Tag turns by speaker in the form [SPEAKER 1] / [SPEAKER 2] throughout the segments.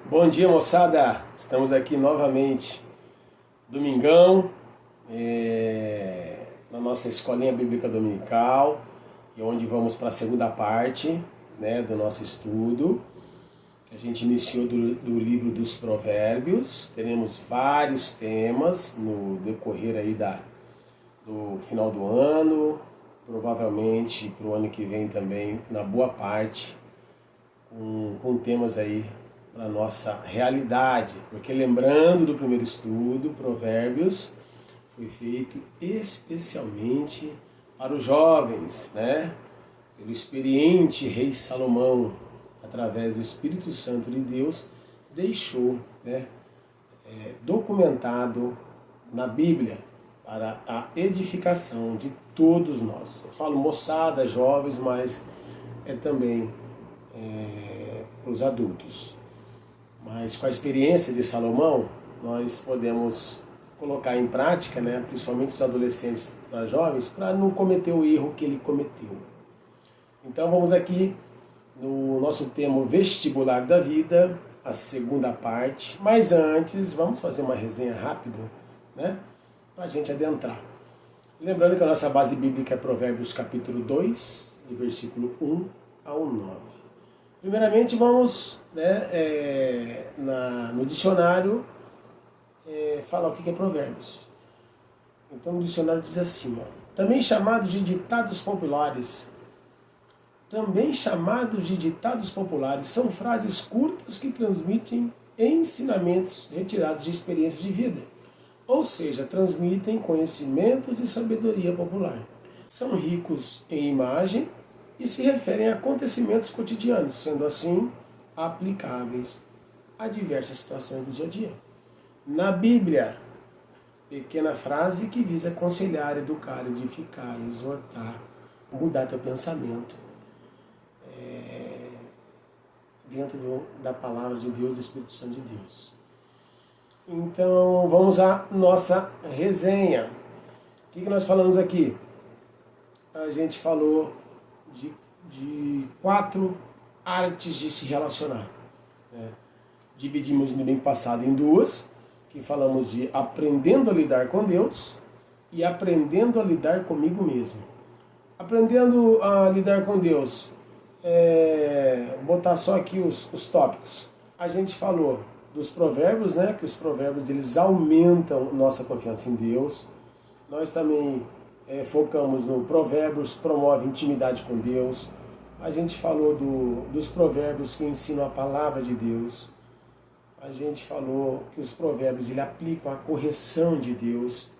[SPEAKER 1] Bom dia, moçada! Estamos aqui novamente, domingão, na nossa escolinha bíblica dominical, e onde vamos para a segunda parte, né, do nosso estudo, que a gente iniciou do livro dos Provérbios. Teremos vários temas no decorrer aí do final do ano, provavelmente para o ano que vem também, na boa parte, com temas aí para nossa realidade, porque lembrando do primeiro estudo, Provérbios foi feito especialmente para os jovens, né? Pelo experiente rei Salomão, através do Espírito Santo de Deus, deixou, né, documentado na Bíblia para a edificação de todos nós. Eu falo moçada, jovens, mas é também para os adultos. Mas com a experiência de Salomão, nós podemos colocar em prática, né, principalmente os adolescentes para jovens, para não cometer o erro que ele cometeu. Então vamos aqui no nosso tema vestibular da vida, a segunda parte. Mas antes, vamos fazer uma resenha rápida, né, para a gente adentrar. Lembrando que a nossa base bíblica é Provérbios capítulo 2, de versículo 1 ao 9. Primeiramente vamos, né, no dicionário falar o que é provérbios. Então o dicionário diz assim, ó, também chamados de ditados populares. Também chamados de ditados populares são frases curtas que transmitem ensinamentos retirados de experiências de vida. Ou seja, transmitem conhecimentos e sabedoria popular. São ricos em imagem e se referem a acontecimentos cotidianos, sendo assim aplicáveis a diversas situações do dia a dia. Na Bíblia, pequena frase que visa aconselhar, educar, edificar, exortar, mudar teu pensamento dentro da palavra de Deus, do Espírito Santo de Deus. Então, vamos à nossa resenha. O que nós falamos aqui? A gente falou de 4 artes de se relacionar, né? Dividimos no domingo passado em 2, que falamos de aprendendo a lidar com Deus e aprendendo a lidar comigo mesmo. Aprendendo a lidar com Deus, vou botar só aqui os tópicos. A gente falou dos provérbios, né, que os provérbios eles aumentam nossa confiança em Deus. Nós também focamos no provérbios promove intimidade com Deus. A gente falou dos provérbios que ensinam a palavra de Deus. A gente falou que os provérbios ele aplicam a correção de Deus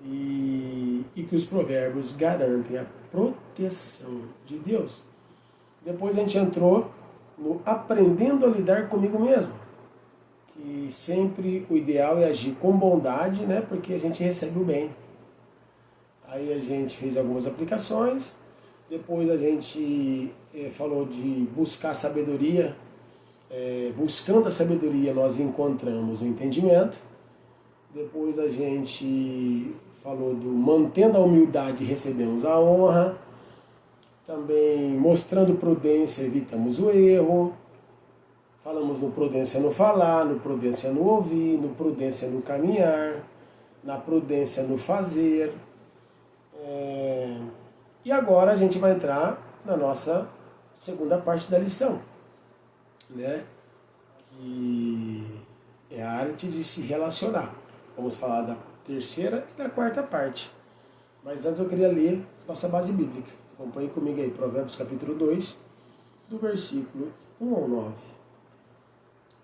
[SPEAKER 1] e que os provérbios garantem a proteção de Deus. Depois a gente entrou no aprendendo a lidar comigo mesmo, que sempre o ideal é agir com bondade, né, porque a gente recebe o bem. Aí a gente fez algumas aplicações, depois a gente falou de buscar sabedoria. Buscando a sabedoria nós encontramos o entendimento. Depois a gente falou do mantendo a humildade recebemos a honra. Também mostrando prudência evitamos o erro. Falamos no prudência no falar, no prudência no ouvir, no prudência no caminhar, na prudência no fazer. E agora a gente vai entrar na nossa segunda parte da lição, né? Que é a arte de se relacionar. Vamos falar da terceira e da quarta parte. Mas antes eu queria ler nossa base bíblica. Acompanhe comigo aí, Provérbios capítulo 2, do versículo 1 ao 9.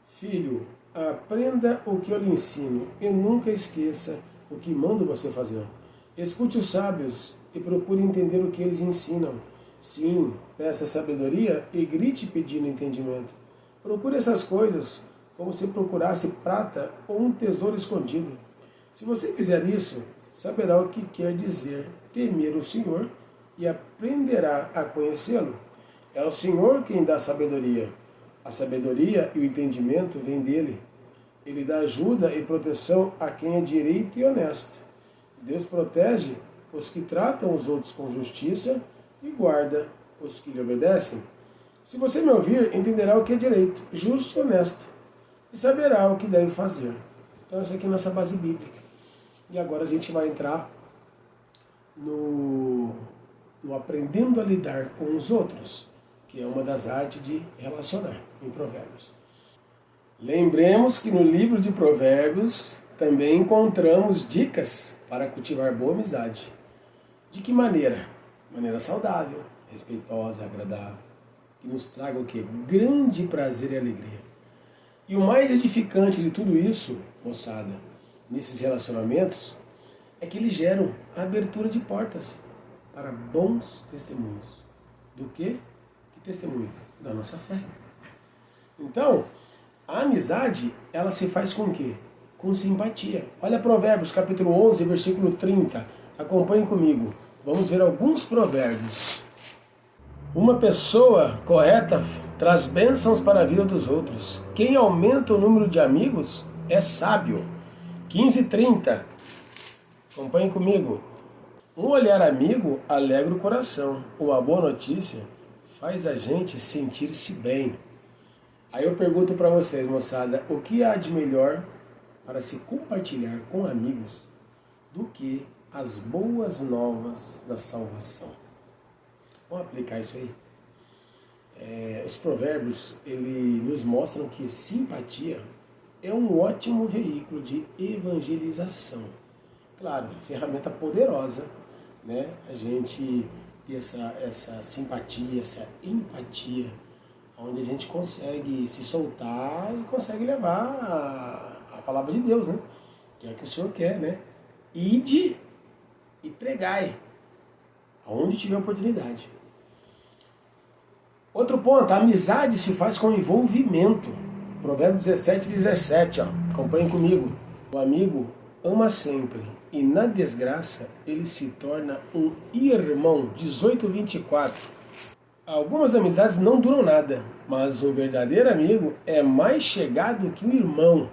[SPEAKER 1] Filho, aprenda o que eu lhe ensino e nunca esqueça o que mando você fazer. Escute os sábios e procure entender o que eles ensinam. Sim, peça sabedoria e grite pedindo entendimento. Procure essas coisas como se procurasse prata ou um tesouro escondido. Se você fizer isso, saberá o que quer dizer temer o Senhor e aprenderá a conhecê-lo. É o Senhor quem dá sabedoria. A sabedoria e o entendimento vêm dele. Ele dá ajuda e proteção a quem é direito e honesto. Deus protege os que tratam os outros com justiça e guarda os que lhe obedecem. Se você me ouvir, entenderá o que é direito, justo e honesto. e saberá o que deve fazer. Então essa aqui é a nossa base bíblica. E agora a gente vai entrar no aprendendo a lidar com os outros, que é uma das artes de relacionar em Provérbios. Lembremos que no livro de Provérbios também encontramos dicas para cultivar boa amizade. De que maneira? Maneira saudável, respeitosa, agradável, que nos traga o quê? Grande prazer e alegria. E o mais edificante de tudo isso, moçada, nesses relacionamentos, é que eles geram a abertura de portas para bons testemunhos. Do quê? Que testemunho? Da nossa fé. Então, a amizade, ela se faz com o quê? Com simpatia. Olha Provérbios, capítulo 11, versículo 30. Acompanhe comigo. Vamos ver alguns provérbios. Uma pessoa correta traz bênçãos para a vida dos outros. Quem aumenta o número de amigos é sábio. 15:30. Acompanhe comigo. Um olhar amigo alegra o coração. Uma boa notícia faz a gente sentir-se bem. Aí eu pergunto para vocês, moçada, o que há de melhor para se compartilhar com amigos do que as boas novas da salvação? Vamos aplicar isso aí? Os provérbios, eles nos mostram que simpatia é um ótimo veículo de evangelização. Claro, ferramenta poderosa, né? A gente ter essa simpatia, essa empatia, onde a gente consegue se soltar e consegue levar a palavra de Deus, né? Que é o que o Senhor quer, né? Ide e pregai, aonde tiver oportunidade. Outro ponto, a amizade se faz com envolvimento. Provérbios 17:17, acompanhem comigo. O amigo ama sempre, e na desgraça ele se torna um irmão. 18:24. Algumas amizades não duram nada, mas um verdadeiro amigo é mais chegado que um irmão.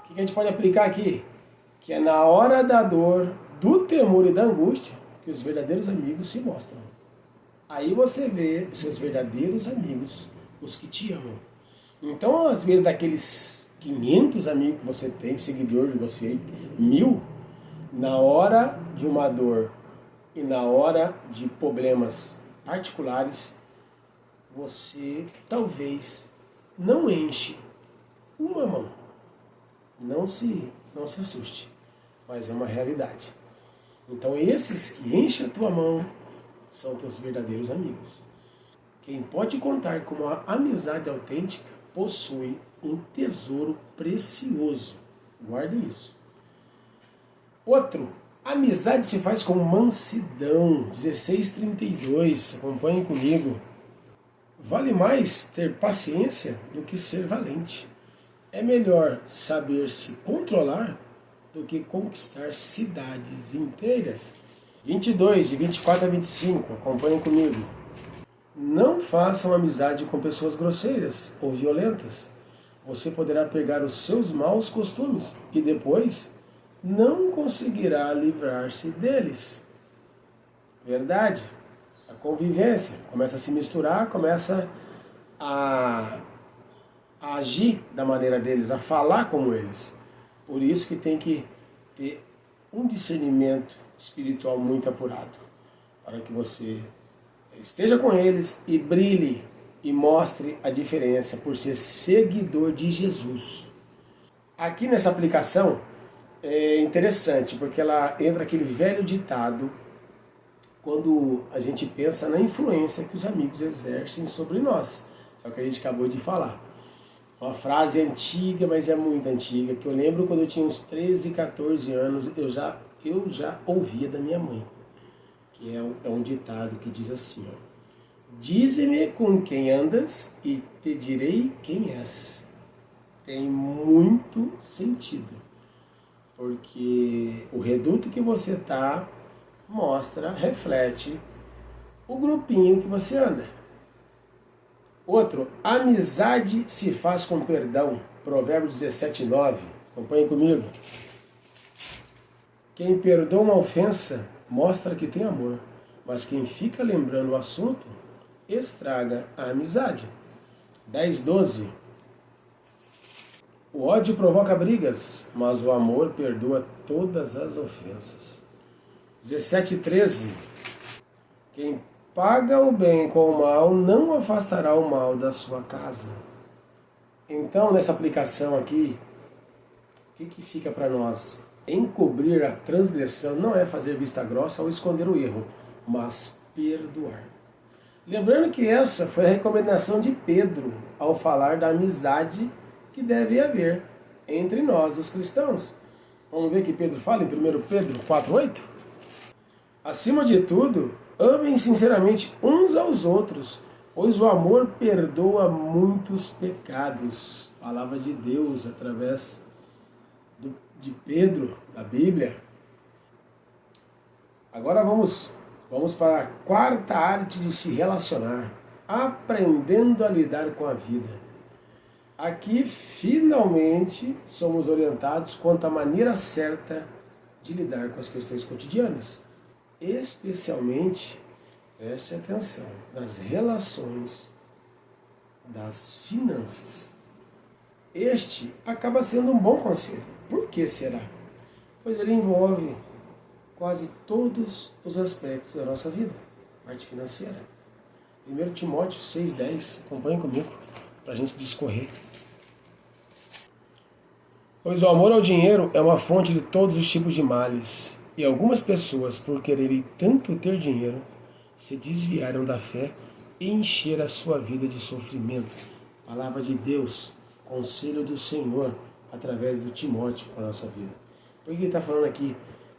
[SPEAKER 1] O que a gente pode aplicar aqui? Que é na hora da dor, do temor e da angústia que os verdadeiros amigos se mostram. Aí você vê os seus verdadeiros amigos, os que te amam. Então, às vezes, daqueles 500 amigos que você tem, seguidor de você, 1000, na hora de uma dor e na hora de problemas particulares, você talvez não enche uma mão. Não se assuste, mas é uma realidade. Então esses que enchem a tua mão são teus verdadeiros amigos. Quem pode contar com uma amizade autêntica possui um tesouro precioso. Guarde isso. Outro, amizade se faz com mansidão. 16:32. Acompanhem comigo. Vale mais ter paciência do que ser valente. É melhor saber se controlar do que conquistar cidades inteiras. 22, de 24 a 25. Acompanhem comigo. Não façam amizade com pessoas grosseiras ou violentas. Você poderá pegar os seus maus costumes e depois não conseguirá livrar-se deles. Verdade. A convivência começa a se misturar, começa a agir da maneira deles, a falar como eles. Por isso que tem que ter um discernimento espiritual muito apurado, para que você esteja com eles e brilhe e mostre a diferença por ser seguidor de Jesus. Aqui nessa aplicação é interessante, porque ela entra aquele velho ditado quando a gente pensa na influência que os amigos exercem sobre nós. É o que a gente acabou de falar. Uma frase antiga, mas é muito antiga, que eu lembro quando eu tinha uns 13, 14 anos, eu já ouvia da minha mãe, que é um ditado que diz assim, dize-me com quem andas e te direi quem és. Tem muito sentido, porque o reduto que você está mostra, reflete o grupinho que você anda. Outro, amizade se faz com perdão. Provérbios 17:9. Acompanhe comigo. Quem perdoa uma ofensa mostra que tem amor, mas quem fica lembrando o assunto estraga a amizade. 10:12. O ódio provoca brigas, mas o amor perdoa todas as ofensas. 17:13. Quem paga o bem com o mal não afastará o mal da sua casa. Então, nessa aplicação aqui, o que fica para nós? Encobrir a transgressão não é fazer vista grossa ou esconder o erro, mas perdoar. Lembrando que essa foi a recomendação de Pedro ao falar da amizade que deve haver entre nós, os cristãos. Vamos ver o que Pedro fala em 1 Pedro 4:8? Acima de tudo, amem sinceramente uns aos outros, pois o amor perdoa muitos pecados. Palavra de Deus através de Pedro, da Bíblia. Agora vamos para a quarta arte de se relacionar, aprendendo a lidar com a vida. Aqui, finalmente, somos orientados quanto à maneira certa de lidar com as questões cotidianas. Especialmente, preste atenção, nas relações das finanças. Este acaba sendo um bom conselho. Por que será? Pois ele envolve quase todos os aspectos da nossa vida, parte financeira. 1 Timóteo 6:10, acompanhe comigo para a gente discorrer. Pois o amor ao dinheiro é uma fonte de todos os tipos de males, e algumas pessoas, por quererem tanto ter dinheiro, se desviaram da fé e encheram a sua vida de sofrimento. Palavra de Deus, conselho do Senhor, através do Timóteo para a nossa vida. Por que ele está falando aqui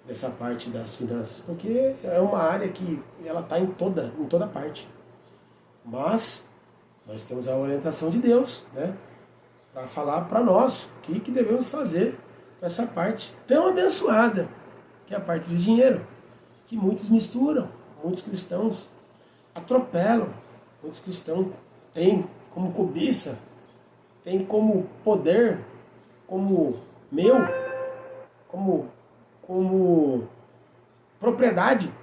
[SPEAKER 1] dessa parte das finanças? Porque é uma área que ela está em toda parte. Mas nós temos a orientação de Deus, né, para falar para nós o que devemos fazer com essa parte tão abençoada, que é a parte do dinheiro, que muitos misturam, muitos cristãos atropelam, muitos cristãos têm como cobiça, têm como poder, como meu, como propriedade.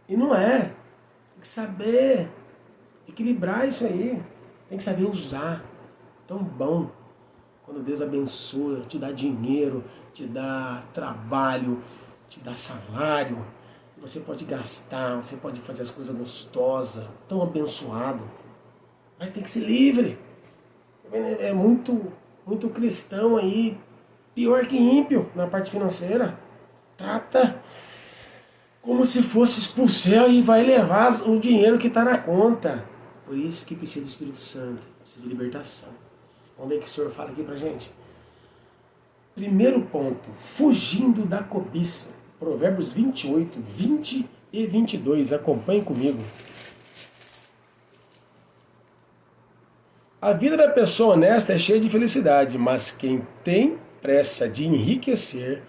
[SPEAKER 1] E não é. Tem que saber equilibrar isso aí. Tem que saber usar. Tão bom quando Deus abençoa, te dá dinheiro, te dá trabalho, te dá salário. Você pode gastar, você pode fazer as coisas gostosas, tão abençoado. Mas tem que ser livre. É muito cristão aí, pior que ímpio na parte financeira. Trata como se fosse expulsar e vai levar o dinheiro que está na conta. Por isso que precisa do Espírito Santo, precisa de libertação. Vamos ver o que o Senhor fala aqui pra gente. Primeiro ponto, fugindo da cobiça. Provérbios 28, 20 e 22. Acompanhe comigo. A vida da pessoa honesta é cheia de felicidade, mas quem tem pressa de enriquecer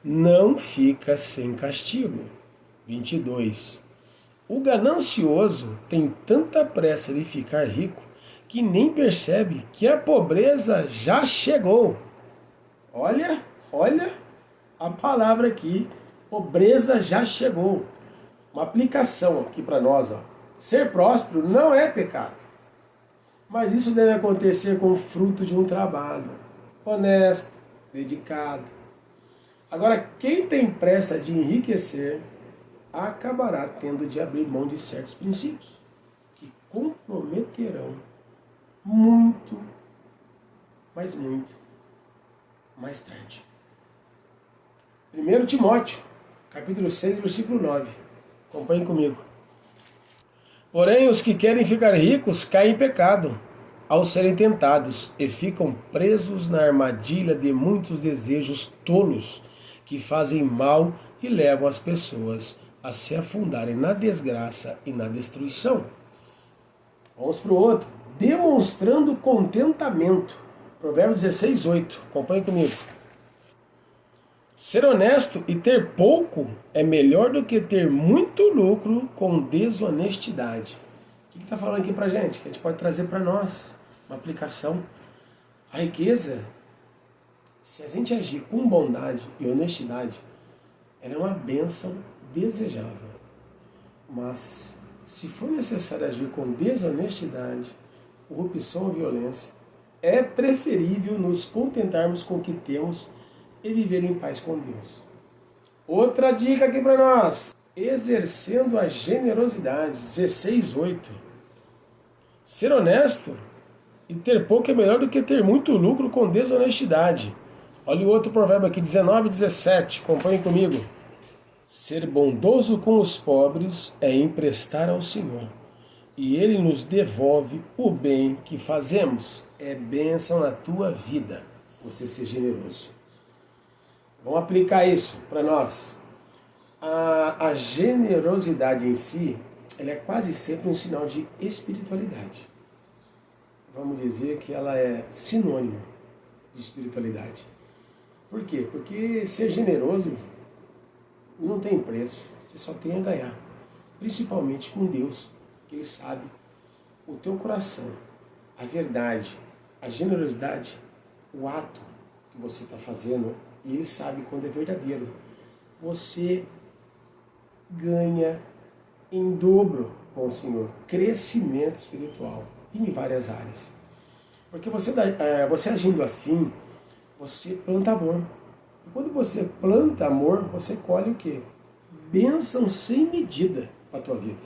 [SPEAKER 1] não fica sem castigo. 22. O ganancioso tem tanta pressa de ficar rico que nem percebe que a pobreza já chegou. Olha a palavra aqui, pobreza já chegou. Uma aplicação aqui para nós. Ó. Ser próspero não é pecado, mas isso deve acontecer com o fruto de um trabalho honesto, dedicado. Agora, quem tem pressa de enriquecer acabará tendo de abrir mão de certos princípios que comprometerão muito, mas muito mais tarde. 1 Timóteo, capítulo 6, versículo 9. Acompanhe comigo. Porém, os que querem ficar ricos caem em pecado ao serem tentados e ficam presos na armadilha de muitos desejos tolos que fazem mal e levam as pessoas a se afundarem na desgraça e na destruição. Vamos para o outro. Demonstrando contentamento. Provérbios 16:8. Acompanhe comigo. Ser honesto e ter pouco é melhor do que ter muito lucro com desonestidade. O que está falando aqui para a gente? Que a gente pode trazer para nós uma aplicação. A riqueza, se a gente agir com bondade e honestidade, ela é uma bênção desejável. Mas, se for necessário agir com desonestidade, corrupção ou violência, é preferível nos contentarmos com o que temos e viver em paz com Deus. Outra dica aqui para nós. Exercendo a generosidade. 16:8. Ser honesto e ter pouco é melhor do que ter muito lucro com desonestidade. Olha o outro provérbio aqui, 19:17. Acompanhe comigo. Ser bondoso com os pobres é emprestar ao Senhor, e Ele nos devolve o bem que fazemos. É bênção na tua vida você ser generoso. Vamos aplicar isso para nós. A generosidade em si, ela é quase sempre um sinal de espiritualidade. Vamos dizer que ela é sinônimo de espiritualidade. Por quê? Porque ser generoso não tem preço, você só tem a ganhar. Principalmente com Deus, que Ele sabe o teu coração, a verdade, a generosidade, o ato que você está fazendo, e Ele sabe quando é verdadeiro. Você ganha em dobro com o Senhor crescimento espiritual em várias áreas. Porque você agindo assim, você planta amor. E quando você planta amor, você colhe o quê? Bênção sem medida para a tua vida.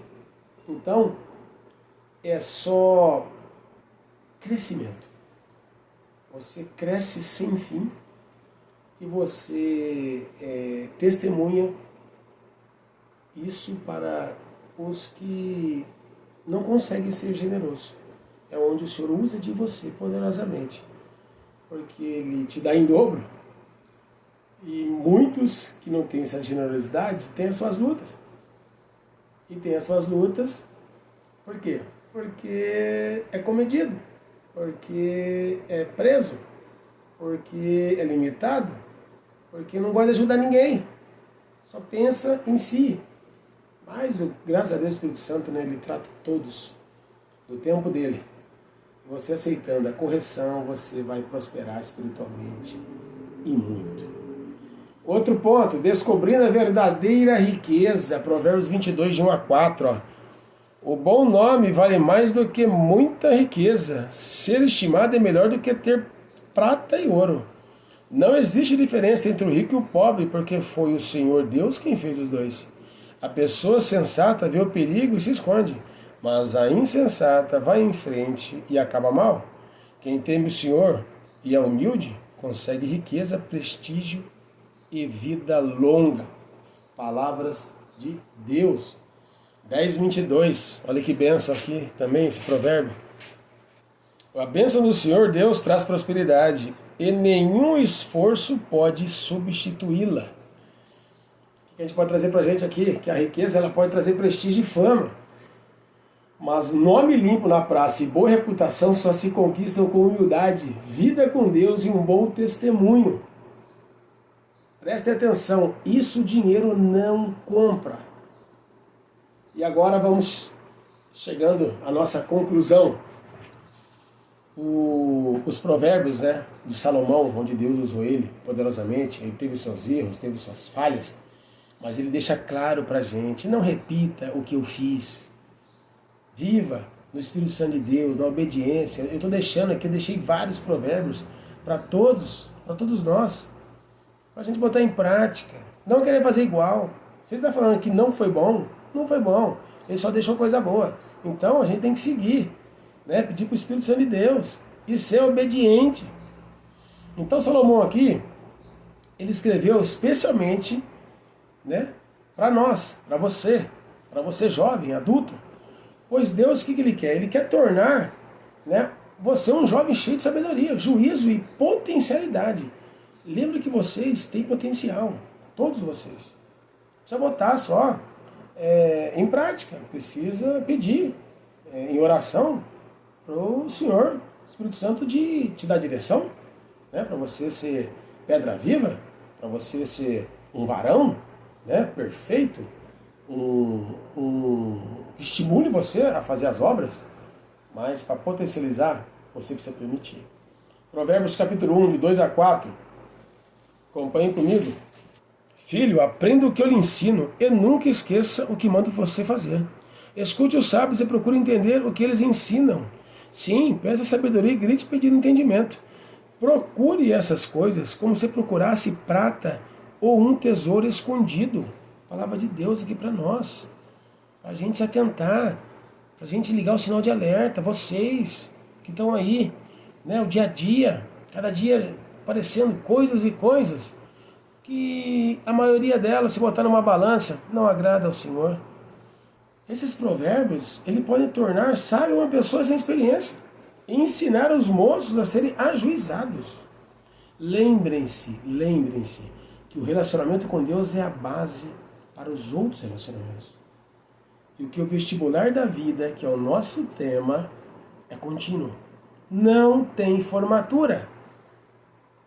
[SPEAKER 1] Então, é só crescimento. Você cresce sem fim e você testemunha isso para os que não conseguem ser generosos. É onde o Senhor usa de você poderosamente, porque Ele te dá em dobro. E muitos que não têm essa generosidade têm as suas lutas. E tem as suas lutas, por quê? Porque é comedido, porque é preso, porque é limitado, porque não gosta de ajudar ninguém, só pensa em si. Mas, graças a Deus, o Espírito Santo, né, Ele trata todos do tempo dele. Você aceitando a correção, você vai prosperar espiritualmente e muito. Outro ponto, descobrindo a verdadeira riqueza, Provérbios 22, de 1 a 4. Ó. O bom nome vale mais do que muita riqueza. Ser estimado é melhor do que ter prata e ouro. Não existe diferença entre o rico e o pobre, porque foi o Senhor Deus quem fez os dois. A pessoa sensata vê o perigo e se esconde, mas a insensata vai em frente e acaba mal. Quem teme o Senhor e é humilde, consegue riqueza, prestígio e vida longa. Palavras de Deus. 10:22. Olha que bênção aqui também, esse provérbio. A bênção do Senhor Deus traz prosperidade e nenhum esforço pode substituí-la. O que a gente pode trazer para a gente aqui? Que a riqueza ela pode trazer prestígio e fama. Mas nome limpo na praça e boa reputação só se conquistam com humildade, vida com Deus e um bom testemunho. Prestem atenção, isso o dinheiro não compra. E agora vamos chegando à nossa conclusão. Os provérbios, né, de Salomão, onde Deus usou ele poderosamente, ele teve os seus erros, teve suas falhas, mas ele deixa claro para a gente, não repita o que eu fiz. Viva no Espírito Santo de Deus, na obediência. Eu estou deixando aqui, eu deixei vários provérbios para todos nós, para a gente botar em prática, não querer fazer igual. Se ele está falando que não foi bom, não foi bom, ele só deixou coisa boa. Então a gente tem que seguir, né? Pedir para o Espírito Santo de Deus e ser obediente. Então Salomão aqui, ele escreveu especialmente, né, para nós, para você jovem, adulto. Pois Deus, o que Ele quer? Ele quer tornar, né, você um jovem cheio de sabedoria, juízo e potencialidade. Lembre que vocês têm potencial, todos vocês. Precisa botar só em prática, precisa pedir em oração para o Senhor, Espírito Santo, de te dar direção, né, para você ser pedra viva, para você ser um varão, né, perfeito, que estimule você a fazer as obras, mas para potencializar, você precisa permitir. Provérbios capítulo 1, de 2 a 4. Acompanhe comigo. Filho, aprenda o que eu lhe ensino e nunca esqueça o que mando você fazer. Escute os sábios e procure entender o que eles ensinam. Sim, peça sabedoria e grite pedindo entendimento. Procure essas coisas como se procurasse prata ou um tesouro escondido. Palavra de Deus aqui para nós. Para a gente se atentar, para a gente ligar o sinal de alerta. Vocês que estão aí, né, o dia a dia, cada dia aparecendo coisas e coisas que a maioria delas, se botar numa balança, não agrada ao Senhor. Esses provérbios, ele pode tornar sábio uma pessoa sem experiência e ensinar os moços a serem ajuizados. Lembrem-se que o relacionamento com Deus é a base para os outros relacionamentos. E o que o vestibular da vida, que é o nosso tema, é contínuo. Não tem formatura.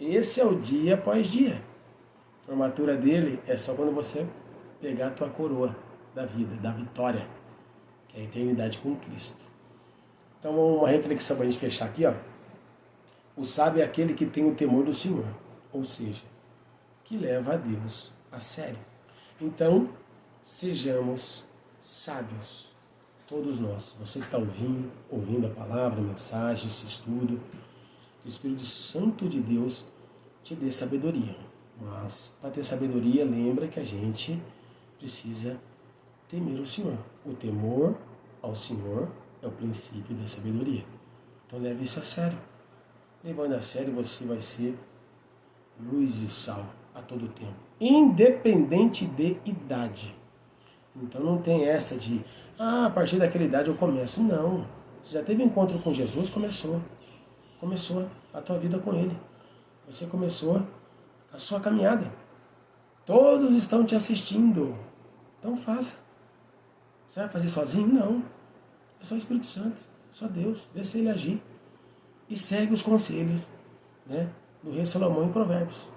[SPEAKER 1] Esse é o dia após dia. A formatura dele é só quando você pegar a tua coroa da vida, da vitória, que é a eternidade com Cristo. Então, uma reflexão para a gente fechar aqui, ó. O sábio é aquele que tem o temor do Senhor, ou seja, que leva a Deus a sério. Então, sejamos sábios, todos nós. Você que está ouvindo a palavra, a mensagem, esse estudo, que o Espírito Santo de Deus te dê sabedoria. Mas, para ter sabedoria, lembra que a gente precisa temer o Senhor. O temor ao Senhor é o princípio da sabedoria. Então leve isso a sério. Levando a sério, você vai ser luz e sal a todo tempo, independente de idade. Então não tem essa de, a partir daquela idade eu começo. Não. Você já teve encontro com Jesus, começou a tua vida com Ele. Você começou a sua caminhada. Todos estão te assistindo. Então faça. Você vai fazer sozinho? Não. É só o Espírito Santo, só Deus. Deixa Ele agir. E segue os conselhos, né, do rei Salomão em Provérbios.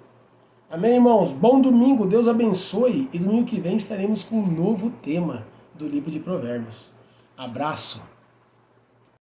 [SPEAKER 1] Amém, irmãos? Bom domingo, Deus abençoe. E domingo que vem estaremos com um novo tema do livro de Provérbios. Abraço.